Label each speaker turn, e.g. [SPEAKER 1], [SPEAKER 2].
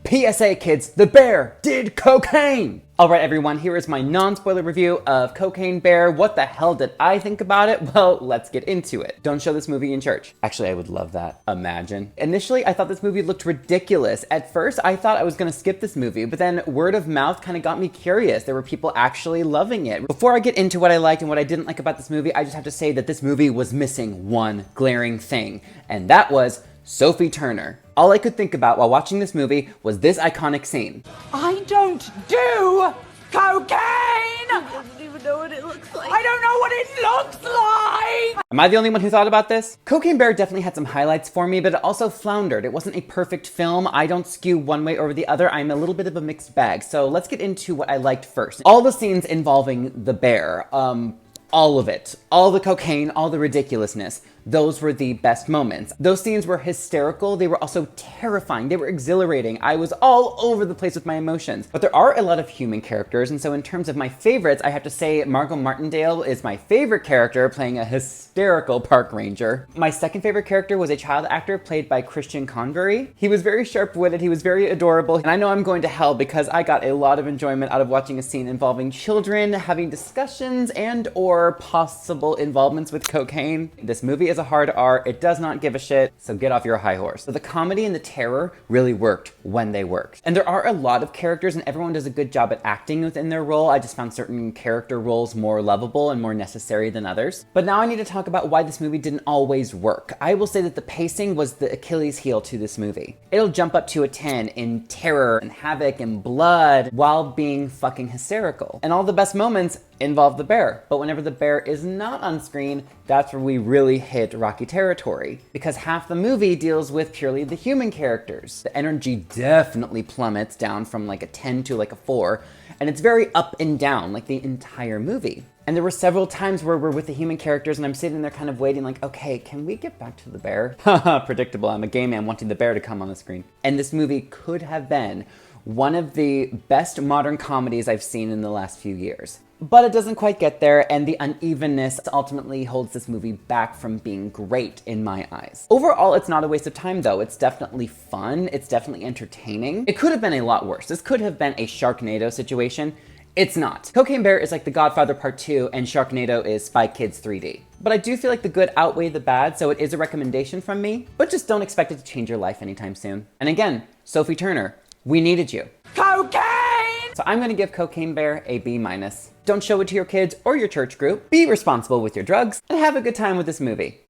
[SPEAKER 1] PSA kids, the bear did cocaine! Alright everyone, here is my non-spoiler review of Cocaine Bear. What the hell did I think about it? Well, let's get into it. Don't show this movie in church. Actually, I would love that. Imagine. Initially, I thought this movie looked ridiculous. At first, I thought I was gonna skip this movie, but then word of mouth kind of got me curious. There were people actually loving it. Before I get into what I liked and what I didn't like about this movie, I just have to say that this movie was missing one glaring thing, and that was Sophie Turner. All I could think about while watching this movie was this iconic scene.
[SPEAKER 2] I don't do cocaine!
[SPEAKER 3] I don't even know what it looks like.
[SPEAKER 2] I don't know what it looks like!
[SPEAKER 1] Am I the only one who thought about this? Cocaine Bear definitely had some highlights for me, but it also floundered. It wasn't a perfect film. I don't skew one way or the other. I'm a little bit of a mixed bag. So let's get into what I liked first. All the scenes involving the bear, all of it. All the cocaine, all the ridiculousness. Those were the best moments. Those scenes were hysterical. They were also terrifying. They were exhilarating. I was all over the place with my emotions. But there are a lot of human characters, and so in terms of my favorites, I have to say Margot Martindale is my favorite character, playing a hysterical park ranger. My second favorite character was a child actor played by Christian Convery. He was very sharp-witted, he was very adorable, and I know I'm going to hell because I got a lot of enjoyment out of watching a scene involving children, having discussions and or possible involvements with cocaine. This movie is a hard R. It does not give a shit, so get off your high horse. So the comedy and the terror really worked when they worked. And there are a lot of characters and everyone does a good job at acting within their role. I just found certain character roles more lovable and more necessary than others. But now I need to talk about why this movie didn't always work. I will say that the pacing was the Achilles heel to this movie. It'll jump up to a 10 in terror and havoc and blood while being fucking hysterical. And all the best moments involve the bear. But whenever the bear is not on screen, that's where we really hit rocky territory. Because half the movie deals with purely the human characters. The energy definitely plummets down from like a 10 to like a 4, and it's very up and down like the entire movie. And there were several times where we're with the human characters and I'm sitting there kind of waiting like, okay, can we get back to the bear? Haha, predictable, I'm a gay man wanting the bear to come on the screen. And this movie could have been one of the best modern comedies I've seen in the last few years. But it doesn't quite get there, and the unevenness ultimately holds this movie back from being great in my eyes. Overall, it's not a waste of time though. It's definitely fun, it's definitely entertaining. It could have been a lot worse. This could have been a Sharknado situation. It's not. Cocaine Bear is like The Godfather Part 2 and Sharknado is Spy Kids 3D. But I do feel like the good outweigh the bad, so it is a recommendation from me, but just don't expect it to change your life anytime soon. And again, Sophie Turner, we needed you.
[SPEAKER 2] Cocaine!
[SPEAKER 1] So I'm gonna give Cocaine Bear a B-. Don't show it to your kids or your church group. Be responsible with your drugs and have a good time with this movie.